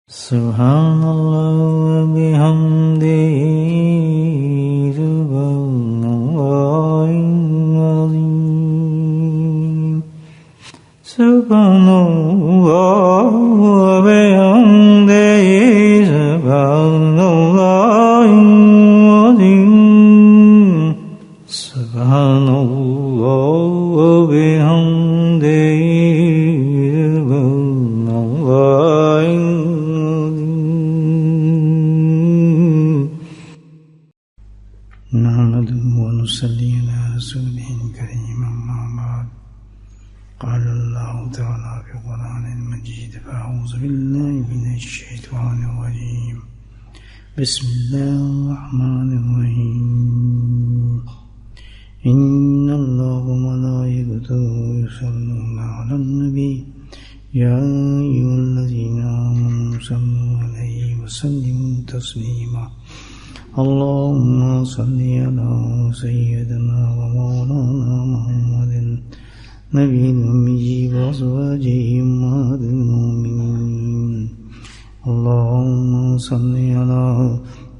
Subhanallah wa bihamdihi subhanallahi azim. Subhanallah wa bihamdihi subhanallahi azim. Subhanallah wa bihamdihi صلی علی رسول کریم اما بعد قال اللہ تعالی فی القرآن المجید فاعوذ باللہ من الشیطان الرجیم بسم اللہ الرحمن الرحیم ان اللہ وملائکته یصلون علی النبی یا ایھا الذین آمنوا صلوا علیہ وسلموا تسلیما اللهم صل على سيدنا ومولانا محمد نبي الأمي وأزواجه أمهات المؤمنين اللهم صل على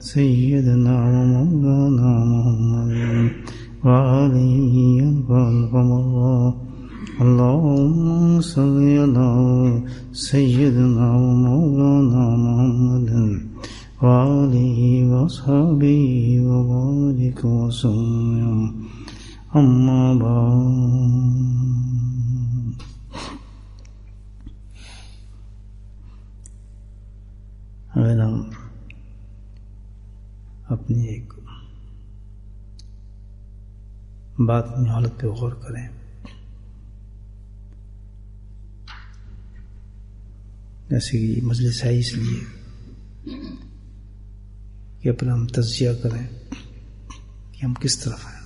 سيدنا ومولانا محمد وآله ألف مرة اللهم صل على سيدنا ومولانا محمد وآلہ وصحبہ وبارک وسلم اما بعد اگر ہم اپنی ایک باطنی حالت پہ غور کریں جیسے کہ مجلس ہے اس لیے کہ اپنا ہم تجزیہ کریں کہ ہم کس طرف ہیں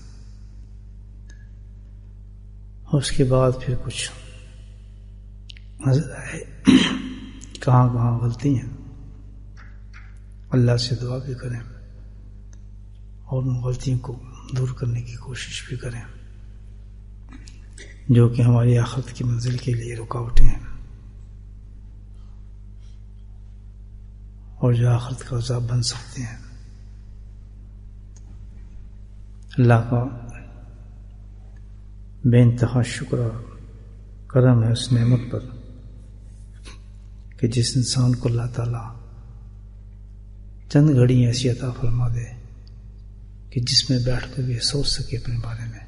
اور اس کے بعد پھر کچھ نظر آئے کہاں کہاں غلطی ہیں اللہ سے دعا بھی کریں اور ان غلطیوں کو دور کرنے کی کوشش بھی کریں جو کہ ہماری آخرت کی منزل کے لیے رکاوٹیں ہیں اور جو آخرت کا عذاب بن سکتے ہیں اللہ کا بے انتہا شکر اور کرم ہے اس نعمت پر کہ جس انسان کو اللہ تعالیٰ چند گھڑی ایسی عطا فرما دے کہ جس میں بیٹھ کر یہ سوچ سکے اپنے بارے میں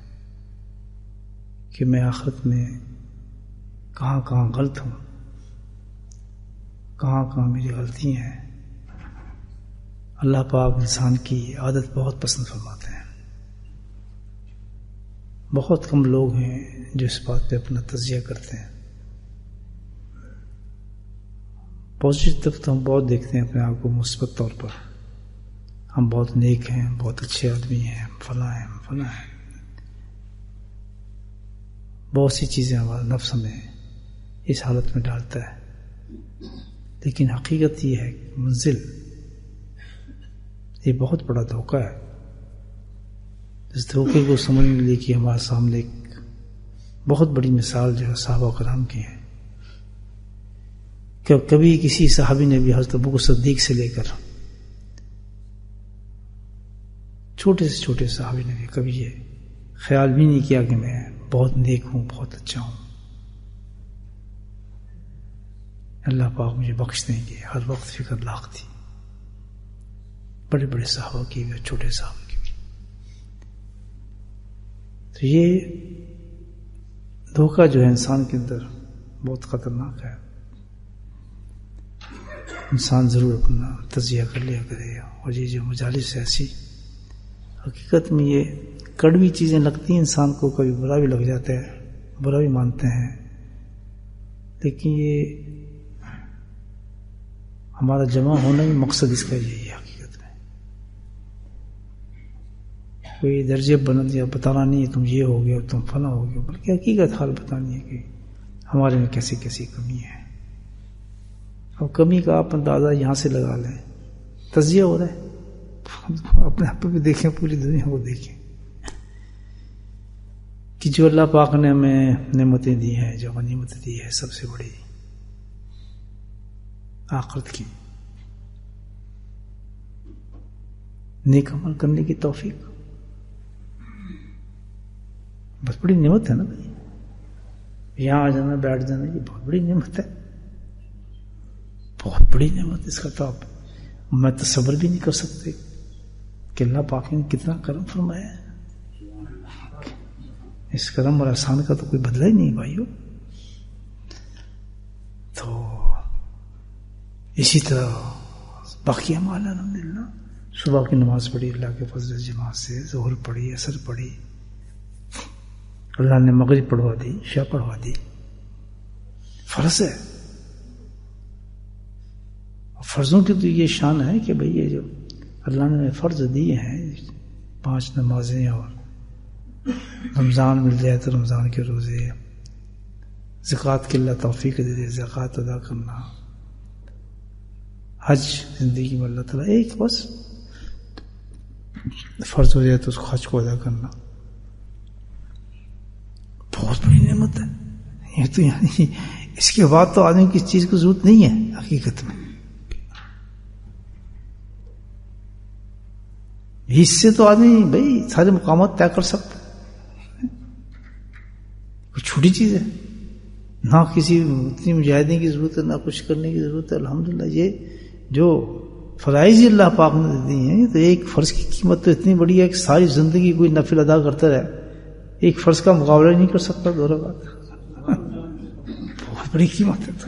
کہ میں آخرت میں کہاں کہاں غلط ہوں، کہاں کہاں میری غلطی ہیں۔ اللہ پاک انسان کی عادت بہت پسند فرماتے ہیں۔ بہت کم لوگ ہیں جو اس بات پہ اپنا تجزیہ کرتے ہیں۔ پازیٹو طرف تو ہم بہت دیکھتے ہیں اپنے آپ کو مثبت طور پر، ہم بہت نیک ہیں، بہت اچھے آدمی ہیں، فلاں ہیں فلاں ہیں، بہت سی چیزیں ہمارا نفس ہمیں اس حالت میں ڈالتا ہے، لیکن حقیقت یہ ہے کہ منزل یہ بہت بڑا دھوکہ ہے۔ اس دھوکے کو سمجھنے کے لیے کہ ہمارے سامنے ایک بہت بڑی مثال جو ہے صحابہ کرام کی ہے کہ کبھی کسی صحابی نے بھی حضرت ابوبکر صدیق سے لے کر چھوٹے سے چھوٹے صحابی نے بھی کبھی یہ خیال بھی نہیں کیا کہ میں بہت نیک ہوں، بہت اچھا ہوں۔ اللہ پاک مجھے بخش دیں گے، ہر وقت فکر لاحق تھی، بڑے بڑے صحابہ کی بھی اور چھوٹے صحابہ کی بھی۔ تو یہ دھوکہ جو ہے انسان کے اندر بہت خطرناک ہے۔ انسان ضرور اپنا تجزیہ کر لیا کرے، اور یہ جو مجالس ایسی حقیقت میں یہ کڑوی چیزیں لگتی ہیں انسان کو، کبھی برا بھی لگ جاتا ہے، برا بھی مانتے ہیں، لیکن یہ ہمارا جمع ہونا ہی مقصد اس کا یہی ہے۔ کوئی درجے بلند یا بتانا نہیں ہے تم یہ ہو گیا تم فلاں ہو گیا، بلکہ حقیقت حال بتانی ہے کہ ہمارے میں کیسی کیسی کمی ہے۔ اور کمی کا آپ اندازہ یہاں سے لگا لیں، تجزیہ ہو رہا ہے، اپنے آپ پہ بھی دیکھیں، پوری دنیا کو دیکھیں کہ جو اللہ پاک نے ہمیں نعمتیں دی ہیں، جو غنیمت دی ہے، سب سے بڑی آخرت کی، نیک عمل کرنے کی توفیق، بس بڑی نعمت ہے نا بھائی. یہاں آ جانا، بیٹھ جانا، یہ بہت بڑی نعمت ہے، بہت بڑی نعمت. اس کا تو آپ میں تصور بھی نہیں کر سکتے کہ اللہ پاک نے کتنا کرم فرمایا ہے. اس کرم اور احسان کا تو کوئی بدلہ ہی نہیں بھائیو. تو اسی طرح باقی اعمال الحمدللہ. صبح کی نماز پڑھی اللہ کے فضل جماعت سے، ظہر پڑھی، عصر پڑھی، اللہ نے مغرب پڑھوا دی، عشاء پڑھوا دی. فرض ہے. فرضوں کی تو یہ شان ہے کہ بھئی یہ جو اللہ نے فرض دیے ہیں 5 نمازیں، اور رمضان مل جائے تو رمضان کے روزے، زکوٰۃ کی اللہ توفیق دے دے زکوٰۃ ادا کرنا، حج زندگی میں اللہ تعالیٰ ایک بس فرض ہو جائے تو اس حج کو ادا کرنا بہت بڑی نعمت ہے. یہ تو یعنی اس کے بعد تو آدمی کسی چیز کی ضرورت نہیں ہے حقیقت میں. اس سے تو آدمی بھائی سارے مقامات طے کر سکتا ہے. کوئی چھوٹی چیز ہے نہ، کسی اتنی مجاہدے کی ضرورت ہے، نہ کچھ کرنے کی ضرورت ہے. الحمدللہ یہ جو فرائض اللہ پاک نے دی ہیں، تو ایک فرض کی قیمت تو اتنی بڑی ہے کہ ساری زندگی کوئی نفل ادا کرتا رہے، ایک فرض کا مقابلہ نہیں کر سکتا. دو رکعت بہت بڑی قیمت ہے. تو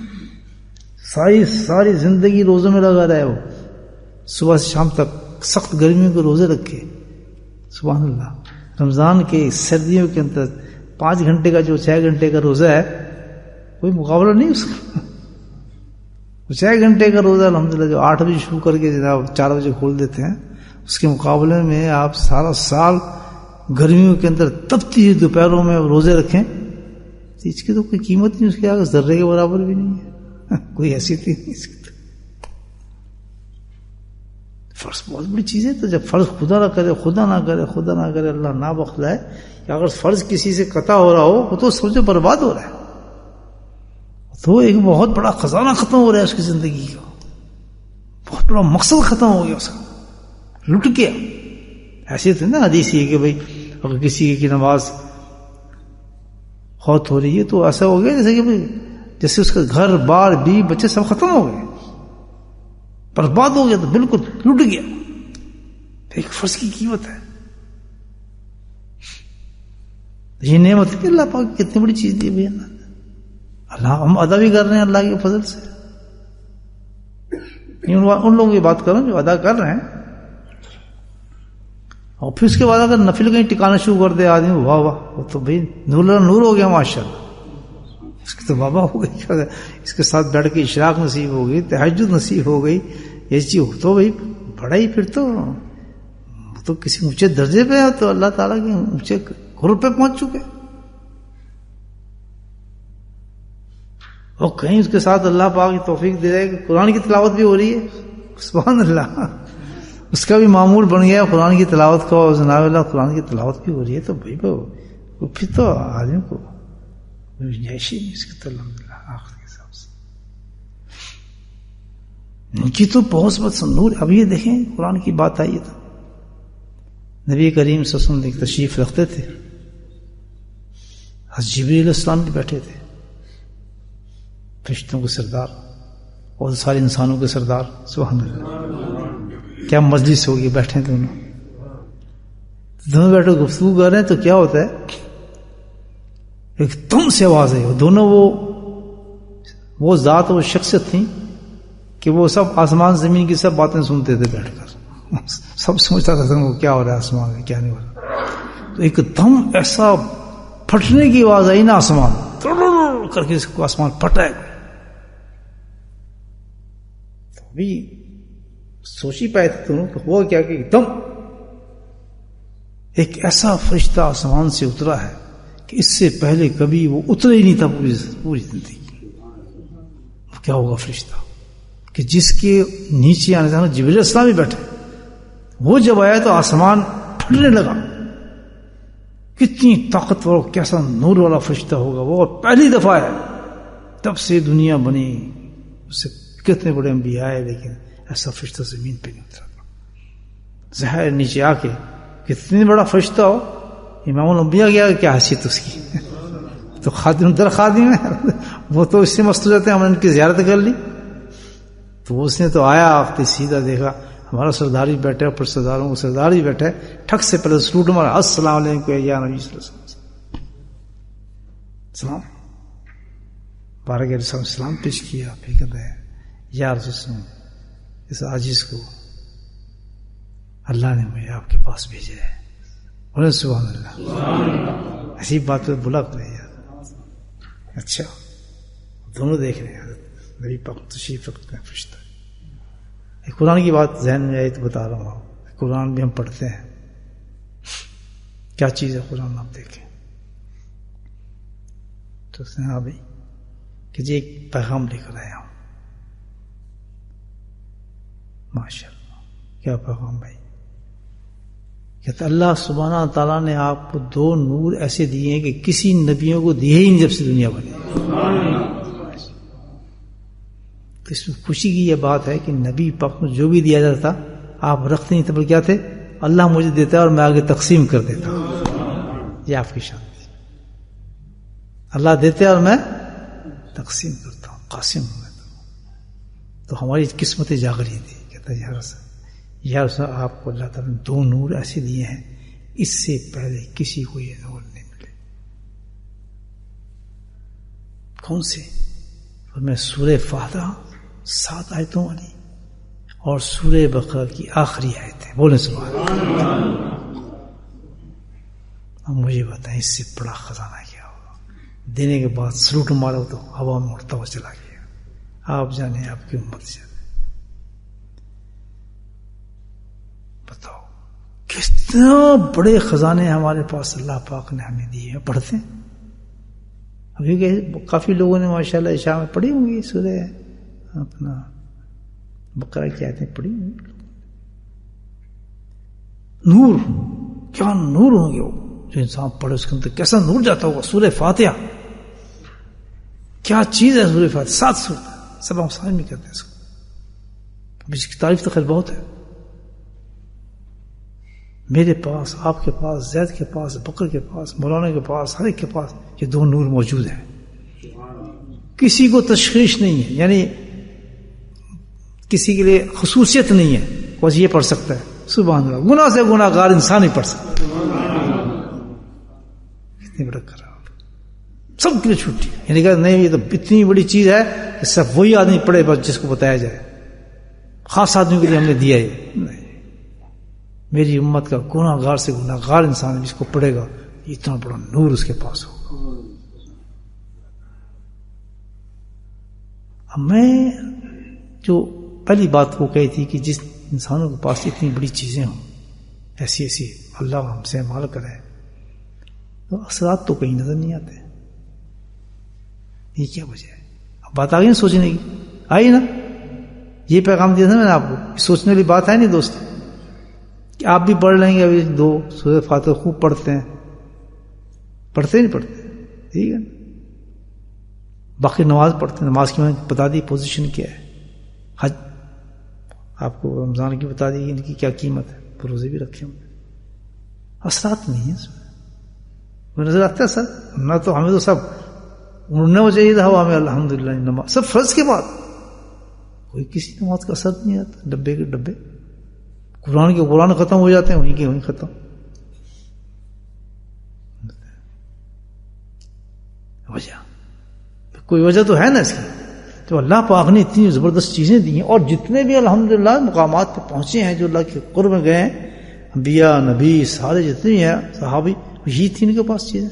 ساری زندگی روزوں میں لگا رہے، وہ صبح سے شام تک سخت گرمیوں کے روزے رکھے، سبحان اللہ. رمضان کے سردیوں کے اندر 5 گھنٹے کا جو 6 گھنٹے کا روزہ ہے، کوئی مقابلہ نہیں اس کا. 6 گھنٹے کا روزہ الحمدللہ جو 8 بجے شروع کر کے جناب 4 بجے کھول دیتے ہیں، اس کے مقابلے میں آپ سارا سال گرمیوں کے اندر تپتی ہوئی دوپہروں میں روزے رکھیں، اس کی تو کوئی قیمت نہیں، اس کے آگے ذرے کے برابر بھی نہیں ہے، کوئی حیثیت ہی نہیں اس کی. فرض بہت بڑی چیز ہے. تو جب فرض خدا نہ کرے اللہ نہ بخلائے کہ اگر فرض کسی سے قطع ہو رہا ہو تو سمجھو برباد ہو رہا ہے، تو ایک بہت بڑا خزانہ ختم ہو رہا ہے اس کی زندگی کا، بہت بڑا مقصد ختم ہو گیا اس کا، لٹ گیا. ایسے تھے نا حدیث یہ کہ بھئی اگر کسی کی نماز فوت ہو رہی ہے تو ایسا ہو گیا جیسے کہ بھئی جیسے اس کا گھر بار بیوی بچے سب ختم ہو گئے، برباد ہو گیا، تو بالکل لٹ گیا. ایک فرض کی قیمت ہے. یہ نعمت ہے اللہ پاک کتنی بڑی چیز دی بھائی اللہ، ہم ادا بھی کر رہے ہیں اللہ کے فضل سے. ان لوگوں کی بات کروں جو ادا کر رہے ہیں، اور پھر اس کے بعد اگر نفل کہیں ٹکانا شروع کر دے آدمی، واہ واہ، وہ تو بھائی نور ہو گیا ماشاءاللہ، اس کی تو بابا ہو گئی، اس کے ساتھ بیٹھ کے اشراق نصیب ہو گئی، تہجد نصیب ہو گئی، یہ چیز تو بھائی بڑا ہی، پھر تو کسی اونچے درجے پہ ہے، تو اللہ تعالیٰ کے اونچے قرب پہ پہنچ چکے. اور کہیں اس کے ساتھ اللہ پاک کی توفیق دے رہے کہ قرآن کی تلاوت بھی ہو رہی ہے، سبحان اللہ، اس کا بھی معمول بن گیا قرآن کی تلاوت کا، اور جناب اللہ قرآن کی تلاوت بھی ہو رہی ہے، تو بھائی پھر تو آدمی کو جیشی نہیں اس کی تو الحمدللہ آخر کے حساب سے ان کی تو بہت بہت نور. اب یہ دیکھیں قرآن کی بات آئی تو نبی کریم صلی اللہ علیہ وسلم تشریف رکھتے تھے، حضرت جبریل علیہ السلام بھی بیٹھے تھے، فرشتوں کے سردار اور سارے انسانوں کے سردار، سبحان اللہ، کیا مجلس ہوگی، بیٹھے دونوں بیٹھے گفتگو کر رہے ہیں. تو کیا ہوتا ہے ایک دم سے آواز ہے، دونوں وہ ذات وہ شخصیت تھیں کہ وہ سب آسمان زمین کی سب باتیں سنتے تھے بیٹھ کر، سب سوچتا تھا وہ کیا ہو رہا ہے آسمان میں کیا نہیں ہو رہا. تو ایک دم ایسا پھٹنے کی آواز آئی نا، آسمان کر کے اس کو آسمان پھٹا ہے. تو ابھی سوچ ہی پائے تھے دونوں کہ ہوا کیا کہ ایک دم ایک ایسا فرشتہ آسمان سے اترا ہے کہ اس سے پہلے کبھی وہ اترا ہی نہیں تھا پوری زندگی. کیا ہوگا فرشتہ کہ جس کے نیچے آنے سے جبریل السلام بھی بیٹھے، وہ جب آیا تو آسمان پھٹنے لگا. کتنی طاقتور کیسا نور والا فرشتہ ہوگا وہ، پہلی دفعہ ہے تب سے دنیا بنی، اس سے کتنے بڑے انبیاء آئے لیکن ایسا فرشتہ زمین پہ نہیں اترا. زہر نیچے آ کے کتنی بڑا فرشتہ ہو، امام الانبیاء کیا حیثیت اس کی، تو خادم در خادم ہے، وہ تو اس سے مست ہو جاتے ہیں. ہم نے ان کی زیارت کر لی تو اس نے تو آیا آپ سیدھا دیکھا ہمارا سردار بھی بیٹھا ہے، اوپر سرداروں کو سردار بھی بیٹھا ہے، ٹھک سے پہلے سلوٹ مارا، السلام علیکم یا نبی صلی اللہ علیہ وسلم، سلام بارہ کے رسول سلام پیش کیا. پھر کہتا ہے یا رسول اللہ اس عاجز کو اللہ نے مجھے آپ کے پاس بھیجا ہے. بولے سبحان اللہ. ایسی بات پہ بلا کرے یار. اچھا دونوں دیکھ رہے ہیں نبی پاک تشریف رکھتے ہیں فرشتہ. قرآن کی بات ذہن میں آئی تو بتا رہا ہوں. قرآن بھی ہم پڑھتے ہیں، کیا چیز ہے قرآن آپ دیکھیں تو اس نے ہاں بھائی کہ جی ایک پیغام لے کر آیا ہوں. ماشاء اللہ کیا پیغام بھائی؟ کہتا اللہ سبحانہ تعالیٰ نے آپ کو 2 نور ایسے دیے ہیں کہ کسی نبیوں کو دیے ہی نہیں جب سے دنیا بنی. تو اس میں خوشی کی یہ بات ہے کہ نبی پاک کو جو بھی دیا جاتا تھا آپ رکھتے نہیں تھے، بلکہ کیا تھے اللہ مجھے دیتا ہے اور میں آگے تقسیم کر دیتا ہوں. یہ آپ کی شان تھی. اللہ دیتے اور میں تقسیم کرتا ہوں، قاسم ہوں میں. تو ہماری قسمتیں جاگ رہی تھی. کہتا یا رسول آپ کو اللہ تعالیٰ نے 2 نور ایسے دیے ہیں اس سے پہلے کسی کو یہ نور نہیں ملے. کون سے؟ میں سورہ فاتحہ 7 آیتوں والی اور سورہ بقرہ کی آخری آیت ہے. بولیں سبحان اللہ. اب مجھے بتائیں اس سے بڑا خزانہ کیا ہوگا؟ دینے کے بعد سلوٹ مارو تو ہوا میں اڑتا ہوا چلا گیا. آپ جانے آپ کی امت جانے. بتاؤ کتنا بڑے خزانے ہمارے پاس اللہ پاک نے ہمیں دیے ہیں. پڑھتے ہیں ابھی کہ کافی لوگوں نے ماشاءاللہ عشاء میں پڑھی ہوں گی سورہ اپنا بقرہ کی آیتیں پڑھی ہوں گی. نور کیا نور ہوں گے وہ جو انسان پڑھے اس کے اندر کیسا نور جاتا ہوگا. سورہ فاتحہ کیا چیز ہے. سورہ فاتحہ 7 سورہ سب مسائل میں کہتے ہیں اس کو. اس کی تعریف تو خیر بہت ہے. میرے پاس، آپ کے پاس، زید کے پاس، بکر کے پاس، مولانا کے پاس، ہر ایک کے پاس یہ 2 نور موجود ہیں. کسی کو تشخیص نہیں ہے، یعنی کسی کے لیے خصوصیت نہیں ہے بس یہ پڑھ سکتا ہے. سبحان اللہ. گناہ سے گناہ گار انسان ہی پڑھ سکتا ہے. کتنی بڑا خراب سب کے لیے چھٹی. یعنی کہ نہیں یہ تو اتنی بڑی چیز ہے کہ سب وہی آدمی پڑھے بس جس کو بتایا جائے. خاص آدمی کے لیے ہم نے دیا ہے. نہیں، میری امت کا گناہ گار سے گناہ گار انسان جس کو پڑھے گا اتنا بڑا نور اس کے پاس ہوگا. اب میں جو پہلی بات وہ کہی تھی کہ جس انسانوں کے پاس اتنی بڑی چیزیں ہوں، ایسی ایسی اللہ ہم سے مال کرے، تو اثرات تو کہیں نظر نہیں آتے. یہ کیا وجہ ہے؟ اب بات آ گئی نا سوچنے کی. آئی نا یہ پیغام دیا تھا میں نے آپ کو. سوچنے والی بات ہے نہیں دوست کہ آپ بھی پڑھ لیں گے. ابھی 2 سورہ فاتحہ خوب پڑھتے ہیں. پڑھتے نہیں پڑھتے ٹھیک ہے. باقی نماز پڑھتے ہیں. نماز کی میں نے بتا دی پوزیشن کیا ہے. حج آپ کو رمضان کی بتا دی ان کی کیا قیمت ہے. روزے بھی رکھے ہوں. اثرات نہیں ہیں اس میں نظر آتا ہے سر. نہ تو ہمیں تو سب اڑنا ہو چاہیے تھا ہوا میں. الحمدللہ نماز سب فرض کے بعد کوئی کسی نماز کا اثر نہیں آتا. ڈبے کے ڈبے. قرآن کے قرآن ختم ہو جاتے ہیں وہیں کے وہیں ختم. وجہ کوئی وجہ تو ہے نا اس کی. تو اللہ پاک نے اتنی زبردست چیزیں دی ہیں اور جتنے بھی الحمدللہ مقامات پہ پہنچے ہیں جو اللہ کے قرب میں گئے ہیں، انبیاء نبی سارے جتنے ہیں صحابی، یہی تھی ان کے پاس چیزیں.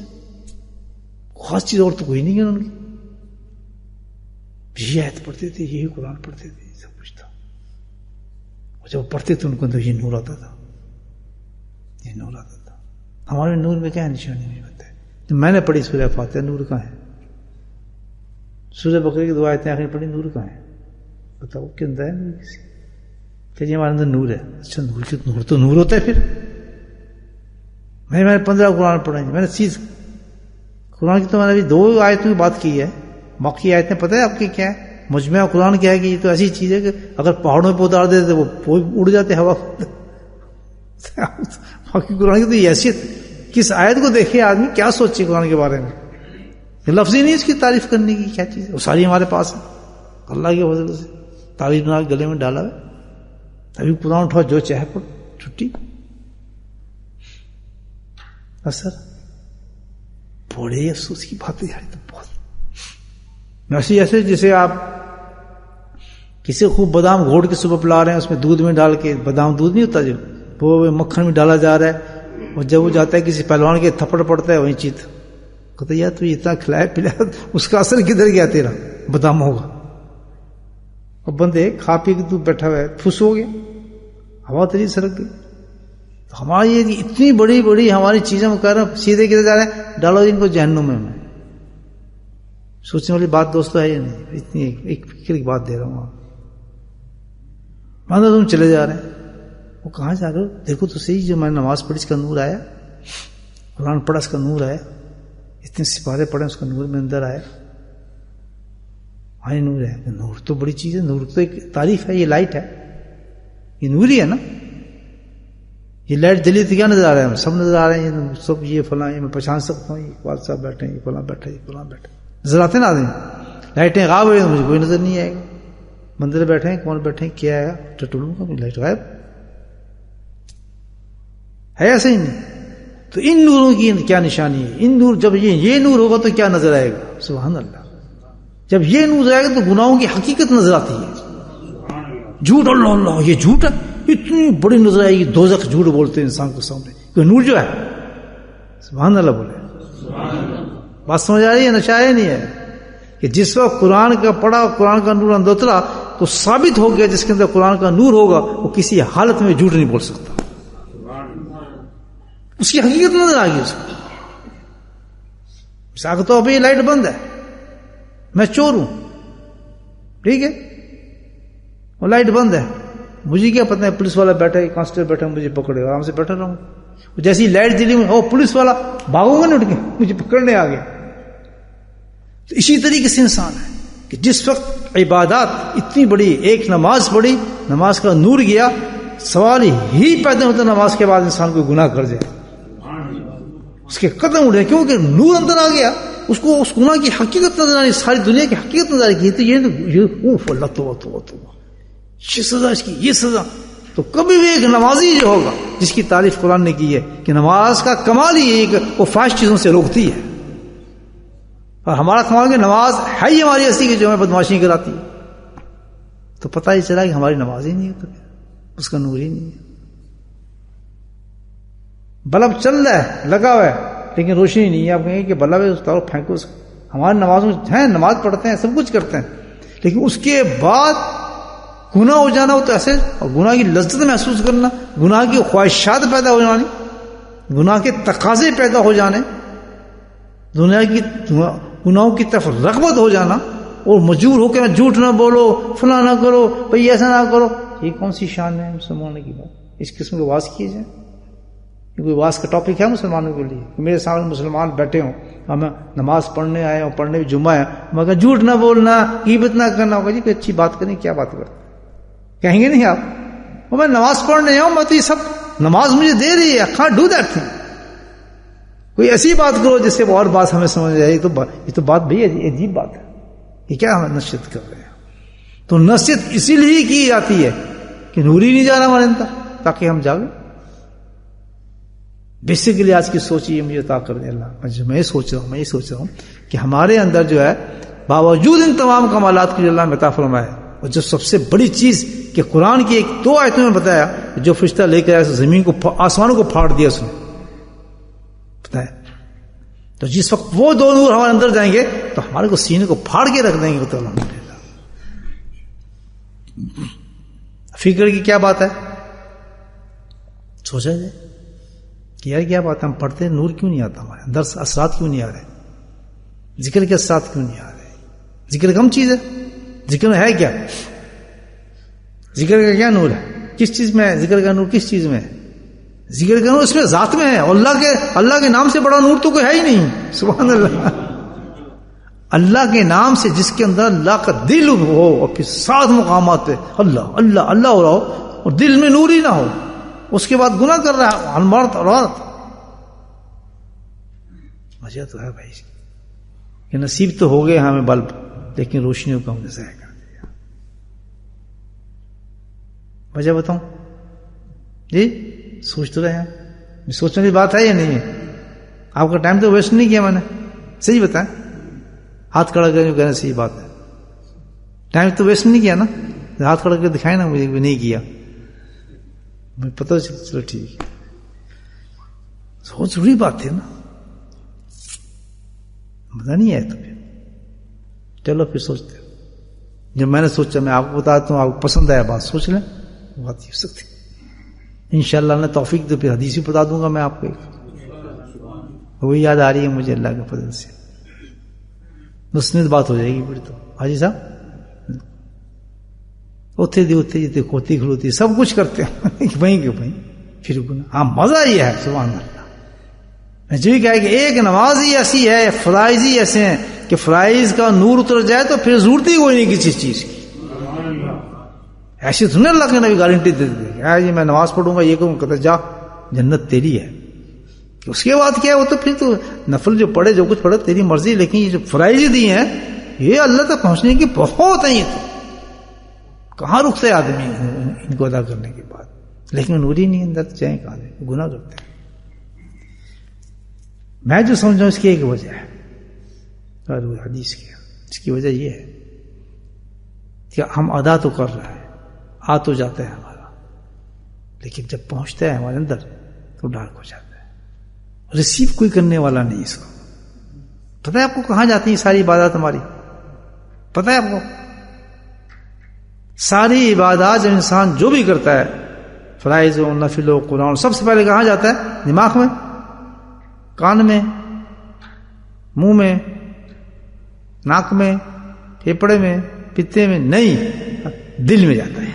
خاص چیز اور تو کوئی نہیں ہے ان کی. یہی آیت پڑھتے تھے، یہی قرآن پڑھتے تھے، سب کچھ تھا. جب پڑھتے تو ان کو اندر یہ نور آتا تھا. یہ نور آتا تھا. ہمارے نور میں کیا نشانی نہیں بتائے. جب میں نے پڑھی سورہ فاتحہ نور کہاں ہے؟ سورہ بقرہ کی 2 آیتیں آخر پڑھی نور کہاں ہے؟ بتاؤ کہ اندر ہے نور کسی کہ جی ہمارے اندر نور ہے. اچھا نور تو نور ہوتا ہے. پھر میں نے 15 قرآن پڑھے ہیں. میں نے چیز قرآن کی تو میں نے ابھی 2 آیتوں کی بات کی ہے. باقی آیتیں پتہ ہے آپ کی کیا ہے؟ مجمع قرآن کیا ہے کہ یہ تو ایسی چیز ہے کہ اگر پہاڑوں پہ اتار دیتے وہ اڑ جاتے ہوا. باقی قرآن کی تو یہ حیثیت. کس آیت کو دیکھے آدمی کیا سوچے قرآن کے بارے میں. لفظ ہی نہیں اس کی تعریف کرنے کی کیا چیز ہے. وہ ساری ہمارے پاس ہے اللہ کے فضل سے. تعریف بنا کے گلے میں ڈالا ہے. ابھی قرآن اٹھاؤ جو چاہے پڑھ چھٹی. اثر بڑے افسوس کی باتیں یار تو بہت. ایسے جیسے آپ کسی خوب بادام گھوڑ کے صبح پلا رہے ہیں, اس میں دودھ میں ڈال کے, بادام دودھ نہیں ہوتا جو, وہ مکھن میں ڈالا جا رہا ہے, اور جب وہ جاتا ہے کسی پہلوان کے تھپڑ پڑتا ہے وہیں چیت کہتا یار تو اتنا کھلایا پلایا اس کا اثر کدھر گیا تیرا بادام ہوگا. اور بندے کھا پی کے تو بیٹھا ہوا ہے پھس ہو گیا, ہوا تیری سرک گئی. ہماری یہ اتنی بڑی بڑی ہماری چیزیں کہہ رہے ہیں سیدھے کدھر جا رہے ہیں, ڈالو ان کو جہنم میں. سوچنے والی بات دوستو ہے یا نہیں؟ اتنی ایک فکر کی بات دے رہا ہوں. مان لو تم چلے جا رہے ہیں, وہ کہاں جا رہے ہو, دیکھو تو صحیح, جو میں نے نماز پڑھی اس کا نور آیا, قرآن پڑھا اس کا نور آیا, اتنے سپارے پڑھے اس کا نور میں اندر آیا. ہاں نور ہے. نور تو بڑی چیز ہے, نور تو ایک تعریف ہے. یہ لائٹ ہے, یہ نور ہی ہے نا. یہ لائٹ جلی تو کیا نظر آ رہا ہے, سب نظر آ رہے ہیں سب. یہ فلاں, یہ میں پہچان سکتا ہوں, یہ اقبال صاحب بیٹھے ہیں, یہ فلاں بیٹھے, یہ فلاں بیٹھے, نظر آتے نا آدمی. لائٹیں غائب ہوئی تو مجھے کوئی نظر نہیں آئے گا. مندر بیٹھے ہیں, کون بیٹھے ہیں, کیا ہے, ٹٹولوں کا لائٹ غائب ہے, ایسا ہی نہیں. تو ان نوروں کی کیا نشانی ہے. ان نور جب یہ نور ہوگا تو کیا نظر آئے گا, سبحان اللہ. جب یہ نور آئے گا تو گناہوں کی حقیقت نظر آتی ہے. جھوٹ, اللہ اللہ یہ جھوٹ ہے, اتنی بڑی نظر آئے گی. دوزخ جھوٹ بولتے ہیں انسان کو سامنے, کہ نور جو ہے, سبحان اللہ بولے. بات سمجھ آ رہی ہے, نشہ ہے نہیں ہے کہ جس وقت قرآن کا پڑھا, قرآن کا نور اندر اترا تو ثابت ہو گیا جس کے اندر قرآن کا نور ہوگا وہ کسی حالت میں جھوٹ نہیں بول سکتا. اس کی حقیقت نظر آ گئی اس کو. مثال تو ابھی لائٹ بند ہے, میں چور ہوں, ٹھیک ہے, وہ لائٹ بند ہے, مجھے کیا پتہ ہے پولیس والا بیٹھا ہے, کانسٹیبل بیٹھا ہے, مجھے پکڑے, آرام سے بیٹھا رہوں. جیسی لائٹ جلی میں او پولیس والا, بھاگوں گا نہیں اٹھ کے, مجھے پکڑنے آ گیا. تو اسی طریقے سے انسان ہے کہ جس وقت عبادات اتنی بڑی, ایک نماز پڑھی, نماز کا نور گیا, سوال ہی پیدا ہوتا نماز کے بعد انسان کو گناہ کر جائے, اس کے قدم اٹھے, کیونکہ نور اندر آ گیا, اس کو اس گناہ کی حقیقت نظر آ رہی, ساری دنیا کی حقیقت نظر آ رہی. تو یہ اللہ تو یہ سزا, اس کی یہ سزا. تو کبھی بھی ایک نمازی جو ہوگا جس کی تعریف قرآن نے کی ہے کہ نماز کا کمال ہی ہے کہ وہ فحش چیزوں سے روکتی ہے, اور ہمارا کمال کہ نماز ہے ہی ہماری ایسی کہ جو ہمیں بدماشی کراتی ہے. تو پتہ ہی چلا کہ ہماری نماز ہی نہیں ہے, تو اس کا نور ہی نہیں ہے. بلب چل رہا ہے, لگا ہوا ہے, لیکن روشنی نہیں ہے. آپ کہیں کہ بلب ہے اتارو پھینکو اس کو. ہماری نمازوں ہیں, نماز پڑھتے ہیں, سب کچھ کرتے ہیں, لیکن اس کے بعد گناہ ہو جانا ہو تو ایسے, اور گناہ کی لذت محسوس کرنا, گناہ کی خواہشات پیدا ہو جانی, گناہ کے تقاضے پیدا ہو جانے, دنیا کی گناہوں کی طرف رغبت ہو جانا, اور مجبور ہو کے میں جھوٹ نہ بولو, فلاں نہ کرو, بھئی ایسا نہ کرو. یہ کون سی شان ہے مسلمانوں کی بات؟ اس قسم کے واز کیے جائیں. یہ کوئی واز کا ٹاپک ہے مسلمانوں کے لیے؟ میرے سامنے مسلمان بیٹھے ہوں, ہمیں نماز پڑھنے آئے ہوں, پڑھنے جمعہ ہے, مگر جھوٹ نہ بولنا, غیبت نہ کرنا. ہوگا جی کوئی اچھی بات کریں, کیا بات کریں, کہیں گے نہیں آپ, میں نماز پڑھنے آؤں, میں تو یہ سب نماز مجھے دے رہی ہے, کہاں ڈو دیٹ تھنگ. کوئی ایسی بات کرو جس سے اور بات ہمیں سمجھ آئے. یہ تو بات بھئی عجیب بات ہے, یہ کیا ہمیں نصیحت کر رہے ہیں. تو نصیحت اسی لیے کی جاتی ہے کہ نور ہی نہیں جا رہا ہمارے اندر, تاکہ ہم جاگیں. بیسیکلی آج کی سوچ یہ مجھے عطا کر دے اللہ. میں یہ سوچ رہا ہوں کہ ہمارے اندر جو ہے باوجود ان تمام کمالات کی اللہ نے عطا فرمایا, اور جو سب سے بڑی چیز کہ قرآن کی ایک دو آیتوں میں بتایا, جو فرشتہ لے کر آیا زمین کو, آسمانوں کو پھاڑ دیا اس نے بتایا. تو جس وقت وہ دو نور ہمارے اندر جائیں گے تو ہمارے کو سینے کو پھاڑ کے رکھ دیں گے. تو الحمدللہ فکر کی کیا بات ہے, سوچا جائے کہ یار کیا بات ہے, ہم پڑھتے ہیں, نور کیوں نہیں آتا ہمارے اندر, اثرات کیوں نہیں آ رہے, ذکر کے اثرات کیوں نہیں آ رہے. ذکر کم چیز ہے, ذکر میں ہے کیا, ذکر کا کیا نور ہے, کس چیز میں ہے ذکر کا نور, کس چیز میں ہے ذکر کا نور, اس میں ذات میں ہے. اور اللہ کے نام سے بڑا نور تو کوئی ہے ہی نہیں. سبحان اللہ, اللہ کے نام سے جس کے اندر اللہ کا دل ہو اور پھر 7 مقامات پہ اللہ اللہ اللہ ہو رہا ہو اور دل میں نور ہی نہ ہو، اس کے بعد گناہ کر رہا ہے مرد اور عورت. وجہ تو ہے بھائی کہ نصیب تو ہو گئے ہمیں بلب، لیکن روشنیوں کو ہم نے ضائع کر دیا. وجہ بتاؤں جی؟ سوچ تو رہے ہیں، سوچنے کی بات ہے یا نہیں ہے؟ آپ کا ٹائم تو ویسٹ نہیں کیا میں نے، صحیح بتائیں، ہاتھ کھڑا کر جو کہنا صحیح بات ہے، ٹائم تو ویسٹ نہیں کیا نا؟ ہاتھ کھڑا کر دکھائے نا مجھے نہیں کیا، مجھے پتہ چلو ٹھیک ہے. بہت ضروری بات ہے نا، مزہ نہیں آیا تو پھر چلو پھر سوچتے ہیں. جب میں نے سوچا میں آپ کو بتاتا ہوں، آپ کو پسند آیا بات سوچ لیں، بات ہو سکتی انشاءاللہ نے توفیق تو پھر حدیث بھی بتا دوں گا میں آپ کو، وہی یاد آ رہی ہے مجھے اللہ کے فضل سے، مسند بات ہو جائے گی پھر تو. حاجی صاحب اتھے دی اتھے جیتے کھوتی کھلوتی سب کچھ کرتے ہیں وہیں کے وہیں پھر گناہ. ہاں مزہ یہ ہے سبحان اللہ. جو کہا کہ ایک نماز ہی ایسی ہے، فرائض ہی ایسے ہیں کہ فرائض کا نور اتر جائے تو پھر ضرورت ہی کوئی نہیں کسی چیز کی. ایسی تو نہیں اللہ کے نبی گارنٹی دے دے جی میں نماز پڑھوں گا یہ کہوں کہتا جا جنت تیری ہے. کہ اس کے بعد کیا ہے وہ تو پھر تو نفل جو پڑھے جو کچھ پڑھے تیری مرضی، لیکن یہ جو فرائض دی ہیں یہ اللہ تک پہنچنے کی بہت ہیں. یہ تو کہاں رکتا ہے آدمی ان کو ادا کرنے کے بعد، لیکن نور ہی نہیں اندر جائیں کہاں جائیں، گناہ کرتے ہیں. میں جو سمجھا اس کی ایک وجہ ہے حدیث کی، اس کی وجہ یہ ہے کہ ہم ادا تو کر رہے ہیں، آ تو جاتا ہے ہمارا، لیکن جب پہنچتا ہے ہمارے اندر تو ڈارک ہو جاتا ہے. ریسیو کوئی کرنے والا نہیں اس کو. پتہ ہے آپ کو کہاں جاتی ہیں ساری عبادات ہماری؟ پتہ ہے آپ کو ساری عبادات جب انسان جو بھی کرتا ہے فرائض و نفل و قرآن، سب سے پہلے کہاں جاتا ہے؟ دماغ میں، کان میں، منہ میں، ناک میں، پھیپڑے میں، پتے میں نہیں، دل میں جاتا ہے.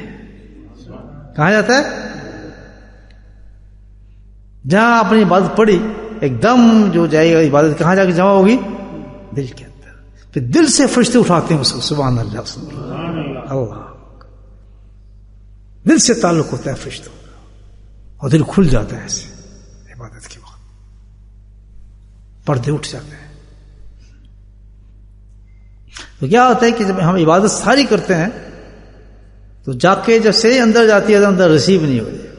کہاں جاتا ہے؟ جہاں اپنی عبادت پڑی ایک دم جو جائے گا عبادت کہاں جا کے جمع ہوگی؟ دل کے اندر. پھر دل سے فرشتے اٹھاتے ہیں اس کو، سبحان اللہ اللہ، دل سے تعلق ہوتا ہے فرشتوں کا اور دل کھل جاتا ہے ایسے عبادت کے وقت، پردے اٹھ جاتے ہیں. تو کیا ہوتا ہے کہ جب ہم عبادت ساری کرتے ہیں تو جا کے جب سے اندر جاتی ہے تو اندر ریسیو نہیں ہو جائے گا.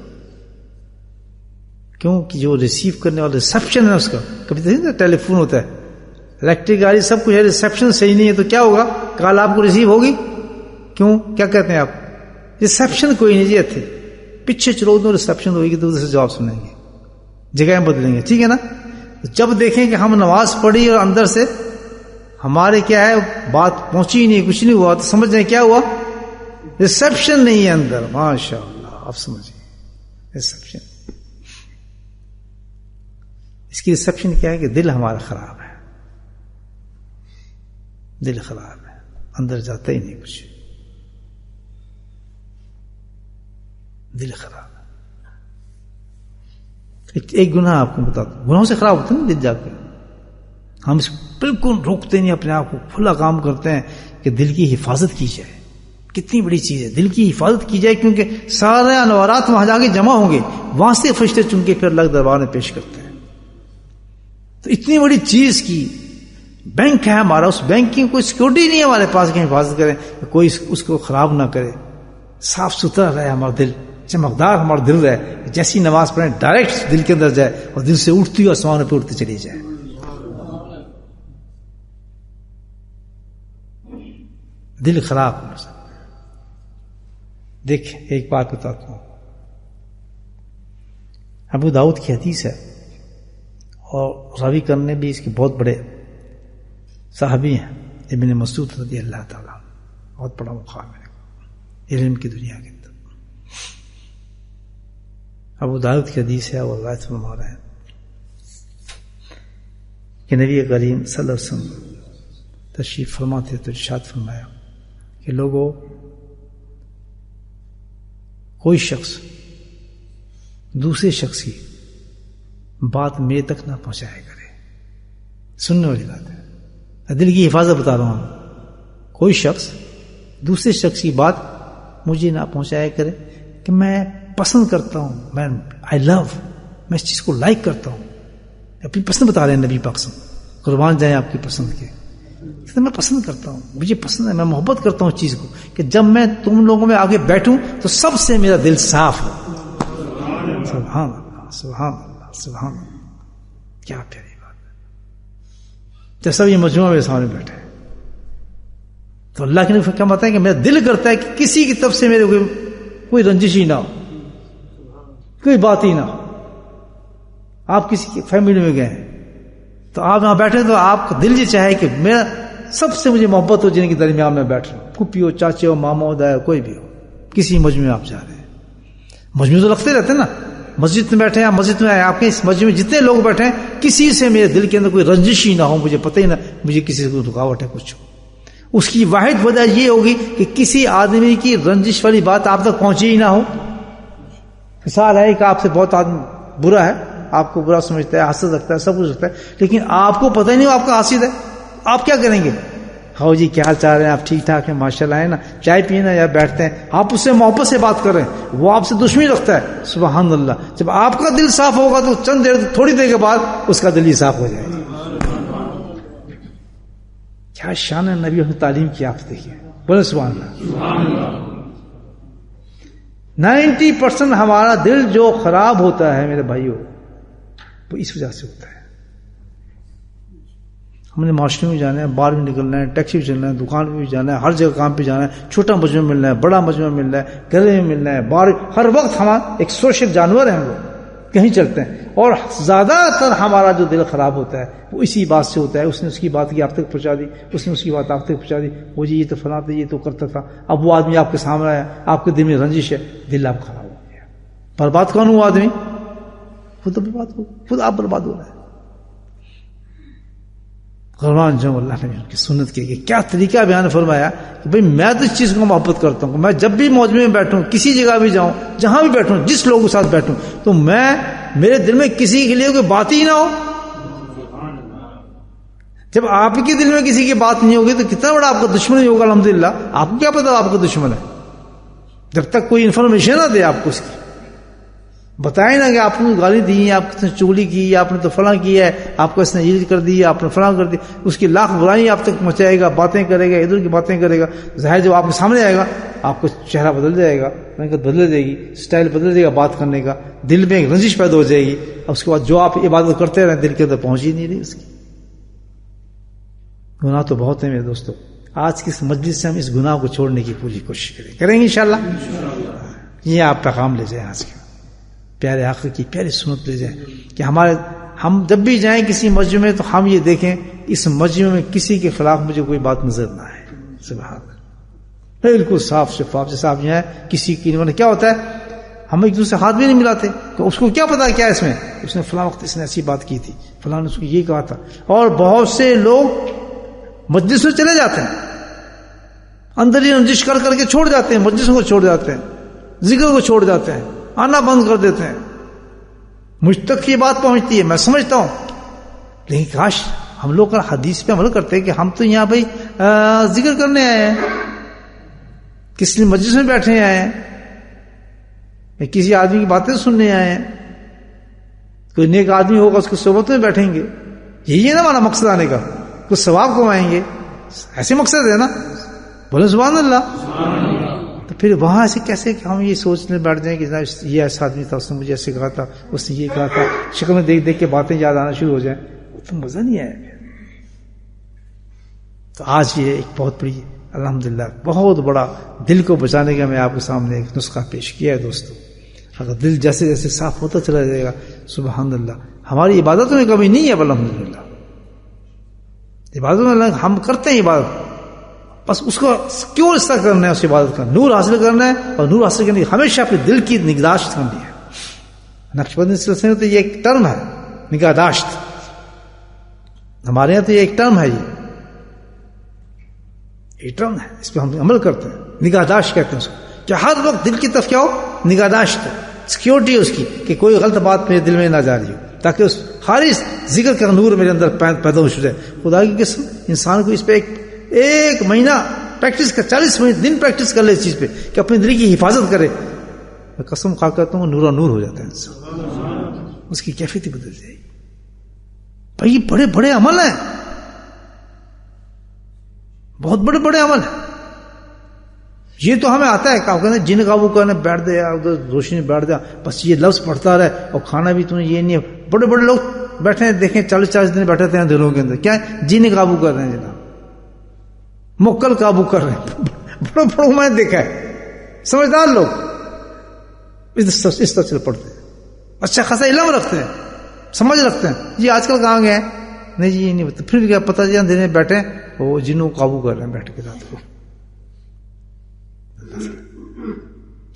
کیوں کہ جو ریسیو کرنے والا ریسیپشن ہے اس کا، کبھی تو ٹیلی فون ہوتا ہے، الیکٹرک گاڑی سب کچھ ہے، ریسیپشن صحیح نہیں ہے تو کیا ہوگا؟ کال آپ کو ریسیو ہوگی؟ کیوں؟ کیا کہتے ہیں آپ؟ ریسیپشن کوئی نہیں جی اتنے پیچھے چلو دو ریسیپشن ہوئے گی تو ادھر سے جواب سنیں گے، جگہیں بدلیں گے، ٹھیک ہے نا. جب دیکھیں کہ ہم نماز پڑھی اور اندر سے ہمارے کیا ہے بات پہنچی نہیں، کچھ نہیں ہوا، تو سمجھ جائیں کیا ہوا؟ ریسیپشن نہیں ہے اندر. ماشاء اللہ آپ سمجھیں ریسیپشن. اس کی ریسیپشن کیا ہے کہ دل ہمارا خراب ہے، دل خراب ہے، اندر جاتا ہی نہیں کچھ، دل خراب ہے. ایک گناہ آپ کو بتاتا ہوں، گناہوں سے خراب ہوتا ہے نا دل جا کے. ہم اس بالکل روکتے نہیں، اپنے آپ کو کھلا کام کرتے ہیں کہ دل کی حفاظت کی جائے. کتنی بڑی چیز ہے دل کی حفاظت کی جائے، کیونکہ سارے انوارات وہاں جا کے جمع ہوں گے، وہاں سے فرشتے چن کے پھر اللہ دربار میں پیش کرتے ہیں. تو اتنی بڑی چیز کی بینک ہے ہمارا، اس بینک کی کوئی سیکورٹی نہیں ہے ہمارے پاس کہ حفاظت کریں، کوئی اس کو خراب نہ کرے. صاف ستھرا رہے ہمارا دل، چمکدار ہمارا دل رہے، جیسی نماز پڑھیں ڈائریکٹ دل کے اندر جائے اور دل سے اٹھتی ہوئی آسمان پہ اٹھتی چلی جائے. دل خراب ہو سکتا. دیکھ ایک بات بتاتا ہوں، ابو داؤد کی حدیث ہے اور راوی کرنے بھی اس کے بہت بڑے صحابی ہیں، ابن مسعود رضی اللہ تعالیٰ، بہت بڑا مقام ہے علم کی دنیا کے اندر. ابو داؤد کی حدیث ہے اور روایت فرما رہے ہیں کہ نبی کریم صلی اللہ علیہ وسلم تشریف فرماتے تو ارشاد فرمایا کہ لوگوں، کوئی شخص دوسرے شخص کی بات میرے تک نہ پہنچایا کرے. سننے والی بات ہے، دل کی حفاظت بتا رہا ہوں. کوئی شخص دوسرے شخص کی بات مجھے نہ پہنچایا کرے کہ میں پسند کرتا ہوں، میں آئی لو، میں اس چیز کو لائک کرتا ہوں. اپنی پسند بتا رہے ہیں نبی پاک صلی اللہ علیہ وسلم، قربان جائیں آپ کی پسند کے. میں پسند کرتا ہوں، مجھے پسند ہے، میں محبت کرتا ہوں اس چیز کو کہ جب میں تم لوگوں میں آگے بیٹھوں تو سب سے میرا دل صاف ہو. سبحان اللہ، سبحان اللہ، سبحان اللہ، کیا پیاری بات ہے. جب سب یہ مجموعہ میرے سامنے بیٹھے تو اللہ کے نبی کیا بتائیں کہ میرا دل کرتا ہے کہ کسی کی طرف سے میرے کوئی رنجش ہی نہ ہو، کوئی بات ہی نہ ہو. آپ کسی کی فیملی میں گئے تو آپ وہاں بیٹھے تو آپ کا دل یہ چاہے کہ میرا سب سے مجھے محبت ہو جن کے درمیان میں بیٹھ رہا ہوں، پھوپھی ہو، چاچے ہو، ماما ہو، دایا، کوئی بھی ہو. کسی مجمع میں آپ جا رہے ہیں، مجمع تو لگتے رہتے ہیں نا، مسجد میں بیٹھے ہیں، مسجد میں آپ کے اس مجمع میں جتنے لوگ بیٹھے ہیں کسی سے میرے دل کے اندر کوئی رنجش ہی نہ ہو، مجھے پتہ ہی نہ مجھے کسی سے کوئی رکاوٹ ہے کچھ. اس کی واحد وجہ یہ ہوگی کہ کسی آدمی کی رنجش والی بات آپ تک پہنچی ہی نہ ہو. مثال ہے کہ آپ سے بہت آدمی برا ہے، آپ کو برا سمجھتا ہے، حسد رکھتا ہے، سب کچھ رکھتا ہے، لیکن آپ کو پتہ ہی نہیں وہ آپ کا حاسد ہے. آپ کیا کریں گے؟ ہاؤ جی کیا حال چال ہے، آپ ٹھیک ٹھاک ہیں، ماشاء اللہ ہے نا، چائے پیے نا، یا بیٹھتے ہیں. آپ اس سے محبت سے بات کر رہے ہیں، وہ آپ سے دشمنی رکھتا ہے. سبحان اللہ. جب آپ کا دل صاف ہوگا تو چند دیر تھوڑی دیر کے بعد اس کا دل ہی صاف ہو جائے گا. کیا شان ہے نبی نے تعلیم کی، آپ دیکھیے. بولے سبحان اللہ. 90% ہمارا دل جو خراب ہوتا ہے میرے بھائیوں وہ اس وجہ سے ہوتا ہے. ہم نے معاشرے میں جانا ہے، باہر بھی نکلنا ہے، ٹیکسی پہ چلنا ہے، دکان پہ بھی جانا ہے، ہر جگہ کام پہ جانا ہے، چھوٹا مجموعہ ملنا ہے، بڑا مجموعہ ملنا ہے، گھر میں ملنا ہے، باہر، ہر وقت ہم ایک سوشل جانور ہیں، ہم لوگ کہیں چلتے ہیں. اور زیادہ تر ہمارا جو دل خراب ہوتا ہے وہ اسی بات سے ہوتا ہے. اس نے اس کی بات کی آپ تک پہنچا دی، اس نے اس کی بات آپ تک پہنچا دی، وہ جی یہ تو فلاں تھا، یہ تو کرتا تھا. اب وہ آدمی آپ کے سامنے آیا، آپ کے دل میں رنجش ہے، دل آپ خراب ہو گیا. برباد کون ہوا آدمی؟ خود برباد ہو، خود آپ برباد ہو رہے ہیں. قربان جو اللہ نے ان کی سنت کی کیا طریقہ بیان فرمایا کہ بھئی میں تو اس چیز کو محبت کرتا ہوں. میں جب بھی مجمع میں بیٹھوں، کسی جگہ بھی جاؤں، جہاں بھی بیٹھوں، جس لوگوں کے ساتھ بیٹھوں، تو میرے دل میں کسی کے لیے کوئی بات ہی نہ ہو. جب آپ کے دل میں کسی کی بات نہیں ہوگی تو کتنا بڑا آپ کا دشمن ہی ہوگا. الحمدللہ آپ کو کیا پتا آپ کا دشمن ہے؟ جب تک کوئی انفارمیشن نہ دے آپ کو، اس کی بتائیں نا کہ آپ نے گالی دی، آپ نے چگلی کی، آپ نے تو فلاں کیا ہے، آپ کو اس نے یہ کر دی، آپ نے فلاں کر دی. اس کی لاکھ برائی آپ تک پہنچائے گا، باتیں کرے گا، ادھر کی باتیں کرے گا. ظاہر جب آپ کے سامنے آئے گا آپ کو چہرہ بدل جائے گا، رنگت بدل جائے گی، اسٹائل بدل جائے گا بات کرنے کا، دل میں ایک رنجش پیدا ہو جائے گی. اس کے بعد جو آپ عبادت کرتے رہے دل کے اندر پہنچ ہی نہیں رہی اس کی. گناہ تو بہت ہے میرے دوستو. آج کی اس مجلس سے ہم اس گناہ کو چھوڑنے کی پوری کوشش کریں گے انشاءاللہ. یہ آپ پیغام لے جائیں آج کے پیارے آقا کی پیاری سنت لے جائیں کہ ہم جب بھی جائیں کسی مسجد میں تو ہم یہ دیکھیں اس مسجد میں کسی کے خلاف مجھے کوئی بات نظر نہ آئے. سبحان اللہ. بالکل صاف شفاف. جیسا آپ یہاں کسی کی کیا ہوتا ہے ہم ایک دوسرے ہاتھ بھی نہیں ملاتے تو اس کو کیا پتا کیا اس میں، اس نے فلاں وقت اس نے ایسی بات کی تھی، فلاں نے اس کو یہ کہا تھا. اور بہت سے لوگ مجلس میں چلے جاتے ہیں، اندر ہی رنجش کر کے چھوڑ جاتے ہیں، مجلسوں کو چھوڑ جاتے ہیں، ذکر کو چھوڑ جاتے ہیں، آنا بند کر دیتے ہیں. مجھ تک یہ بات پہنچتی ہے، میں سمجھتا ہوں، لیکن کاش ہم لوگ کا حدیث پہ عمل کرتے ہیں کہ ہم تو یہاں بھائی ذکر کرنے آئے ہیں، کس لیے مجلس میں بیٹھے آئے ہیں، کسی آدمی کی باتیں سننے آئے ہیں. کوئی نیک آدمی ہوگا اس کی صحبت میں بیٹھیں گے، یہی ہے نا ہمارا مقصد آنے کا، کچھ ثواب کمائیں گے، ایسے مقصد ہے نا. بولے سبحان اللہ. تو پھر وہاں ایسے کیسے کہ ہم یہ سوچنے بیٹھ جائیں کہ یہ ایسا آدمی تھا، اس نے مجھے ایسے کہا تھا، اس نے یہ کہا تھا، شکل میں دیکھ دیکھ کے باتیں یاد آنا شروع ہو جائیں، تو مزہ نہیں آیا. تو آج یہ ایک بہت بڑی الحمدللہ بہت بڑا دل کو بچانے کا میں آپ کے سامنے ایک نسخہ پیش کیا ہے دوستو. اگر دل جیسے جیسے صاف ہوتا چلا جائے گا سبحان اللہ، ہماری عبادتوں میں کمی نہیں ہے. الحمدللہ عبادتوں میں ہم کرتے ہیں عبادت، بس اس کو کیوں اس طرح کرنا ہے، اس عبادت کا نور حاصل کرنا ہے، اور نور حاصل کرنے کی ہمیشہ اپنے دل کی نگہداشت کرنی ہے. نقشبندی سلسلے میں تو یہ ایک ٹرم ہے نگہداشت، ہمارے یہاں تو یہ ایک ٹرم ہے، یہ ٹرم ہے، اس پہ ہم عمل کرتے ہیں. نگہداشت کہتے ہیں اس کو کہ ہر وقت دل کی طرف کیا ہو، نگہداشت، سیکیورٹی اس کی کہ کوئی غلط بات میرے دل میں نہ جا رہی ہو، تاکہ اس خالص ذکر کا نور میرے اندر پیدا ہو جائے. خدا کی قسم انسان کو اس پہ ایک مہینہ پریکٹس کر، 40 دن پریکٹس کر لے اس چیز پہ کہ اپنی دل کی حفاظت کرے. میں قسم کھا کرتا ہوں نور نور ہو جاتا ہے انسان، اس کی کیفیت ہی بدل جائے گی. بھائی یہ بڑے بڑے عمل ہیں، بہت بڑے بڑے عمل ہیں. یہ تو ہمیں آتا ہے کہ کہتے ہیں جن قابو کرنے بیٹھ دے یا ادھر روشنی بیٹھ دیا بس یہ لفظ پڑھتا رہے اور کھانا بھی تمہیں یہ نہیں ہے. بڑے بڑے لوگ بیٹھے ہیں، دیکھیں 40 دن بیٹھے ہیں دلوں کے اندر، کیا ہے جن قابو کر رہے ہیں جناب، مکل قابو کر رہے ہیں. بڑے بڑوں میں نے دیکھا ہے سمجھدار لوگ اس طرح سے پڑھتے ہیں، اچھا خاصا علم رکھتے ہیں، سمجھ رکھتے ہیں. جی آج کل کہاں گئے نہیں جی یہ نہیں پتا، پھر کیا پتہ جی دن میں بیٹھے وہ جنوں کو قابو کر رہے ہیں بیٹھ کے رات کو.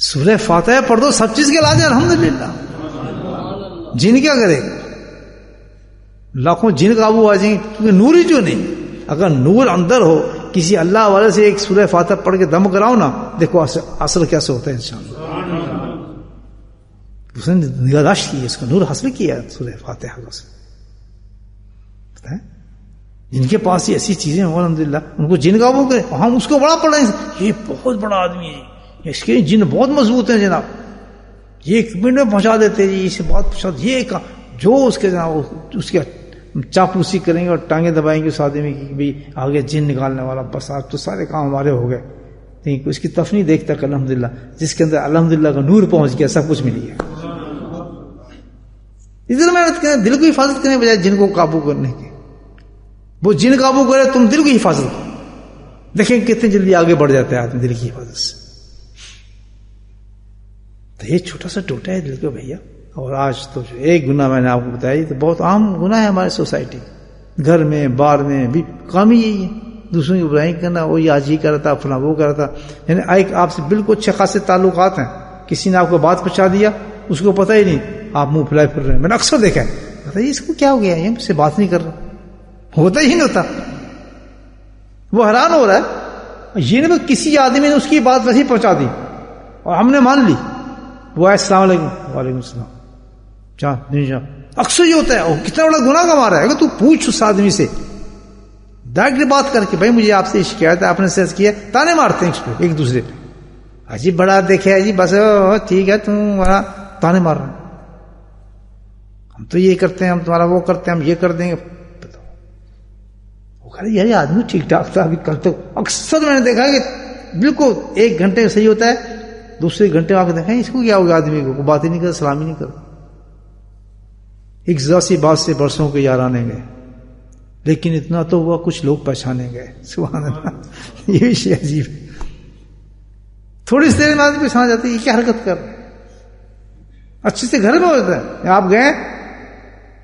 سورہ فاتحہ پڑھ دو سب چیز کے علاج ہے الحمدللہ. جن کیا کرے لاکھوں جن قابو آ جائیں گے کیونکہ نور ہی جو نہیں. اگر نور اندر ہو کسی اللہ والے سے ایک سورہ فاتحہ پڑھ کے دم کراؤ نا، دیکھو اثر کیسے ہوتا ہے انشاءاللہ. اس نے نگہداشت کی، اس کا نور حاصل کیا سورہ فاتحہ سے. جن کے پاس یہ ایسی چیزیں ہوں الحمدللہ ان کو جن قابو کرے، ہم اس کو بڑا پڑھ رہے ہیں یہ بہت بڑا آدمی ہے، اس کے جن بہت مضبوط ہیں جناب، یہ 1 منٹ میں پہنچا دیتے ہیں، اس سے بات پہنچا یہ جو اس کے جناب اس کے چاپلوسی کریں گے اور ٹانگیں دبائیں گے اس آدمی کی کہ بھئی آگے جن نکالنے والا، بس آج تو سارے کام ہمارے ہو گئے. نہیں اس کی طرف نہیں دیکھتا کہ الحمدللہ جس کے اندر الحمدللہ کا نور پہنچ گیا سب کچھ مل گیا. ادھر محنت کریں، دل کو حفاظت کرنے بجائے جن کو قابو کرنے کی. وہ جن قابو کرے تم دل کی حفاظت کرو، دیکھیں کتنے جلدی آگے بڑھ جاتا ہے آدمی دل کی حفاظت سے. تو یہ چھوٹا سا ٹوٹا ہے دل کو بھیا. اور آج تو جو ایک گناہ میں نے آپ کو بتایا تو بہت عام گناہ ہے ہمارے سوسائٹی، گھر میں بار میں بھی کام ہی یہی ہے، دوسروں کی برائی کرنا. وہ آج یہ کر رہا تھا فلاں وہ کر رہا تھا، یعنی ایک آپ سے بالکل اچھے خاصے تعلقات ہیں، کسی نے آپ کو بات پہنچا دیا اس کو پتہ ہی نہیں، آپ منہ پھیلائے پھر رہے ہیں. میں نے اکثر دیکھا ہے، بتائیے اس کو کیا ہو گیا یہ مجھ سے بات نہیں کر رہا، ہوتا ہی نہیں ہوتا. وہ حیران ہو رہا ہے یہ نہیں کسی آدمی نے اس کی بات ویسے پہنچا دی اور ہم نے مان لی. وہ السلام علیکم، وعلیکم السلام، جان نہیں جان. اکثر یہ ہوتا ہے اور کتنا بڑا گناہ کا مارا ہے. اگر تو پوچھ اس آدمی سے ڈائریکٹ بات کر کے بھائی مجھے آپ سے شکایت ہے، آپ نے سرچ کیا، تانے مارتے ہیں اس پہ ایک دوسرے پہ. عجیب بڑا دیکھے جی بس ٹھیک ہے تمہارا تانے مار رہا ہے، ہم تو یہ کرتے ہیں، ہم تمہارا وہ کرتے ہیں، ہم یہ کر دیں گے. یار آدمی ٹھیک ٹھاک تھا ابھی کل تک. اکثر میں نے دیکھا کہ بالکل 1 گھنٹے صحیح ہوتا ہے، دوسرے گھنٹے آ کے دیکھا اس کو کیا ہوگا، آدمی کو بات ہی نہیں کرتا، سلام ہی نہیں کرتا. ایک ذرا سی بات سے برسوں کے یارانے گئے، لیکن اتنا تو ہوا کچھ لوگ پہچانے گئے. سبحان اللہ، یہ شیء عجیب ہے. تھوڑی سی دیر میں آدمی پہچانا جاتا ہے یہ کیا حرکت کر رہے. اچھے سے گھر میں ہوتا ہے، آپ گئے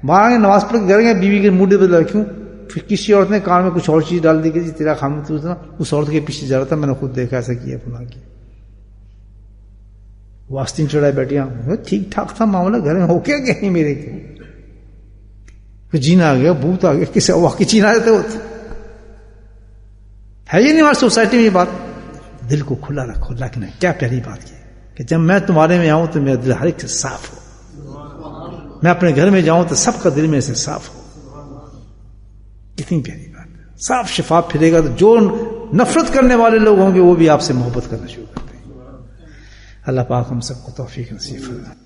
باہر نماز پڑھ کے گھر گئے، بیوی کے موڈ بدلا کیوں، پھر کسی عورت نے کان میں کچھ اور چیز ڈال دی کہ جی تیرا خامن تو اس عورت کے پیچھے جا رہا تھا، میں نے خود دیکھا ایسا کیا فلاں کیا. واسطین چڑھائے بیٹھے ہیں، ٹھیک ٹھاک تھا معاملہ، گھر میں ہو کیا گیا میرے کے جین آ گیا، بھوت آ گیا، کسی واقعی چین آ جاتے ہوتے ہے یہ نہیں ہماری سوسائٹی میں. یہ بات دل کو کھلا رکھو. لیکن کیا پیاری بات کی کہ جب میں تمہارے میں آؤں تو میرا دل ہر ایک سے صاف ہو، میں اپنے گھر میں جاؤں تو سب کا دل میں سے صاف ہو. کتنی پیاری بات ہے. صاف شفاف پھرے گا تو جو نفرت کرنے والے لوگ ہوں گے وہ بھی آپ سے محبت کرنا شروع کرتے ہیں. اللہ پاک ہم سب کو توفیق نصیب فرمائے.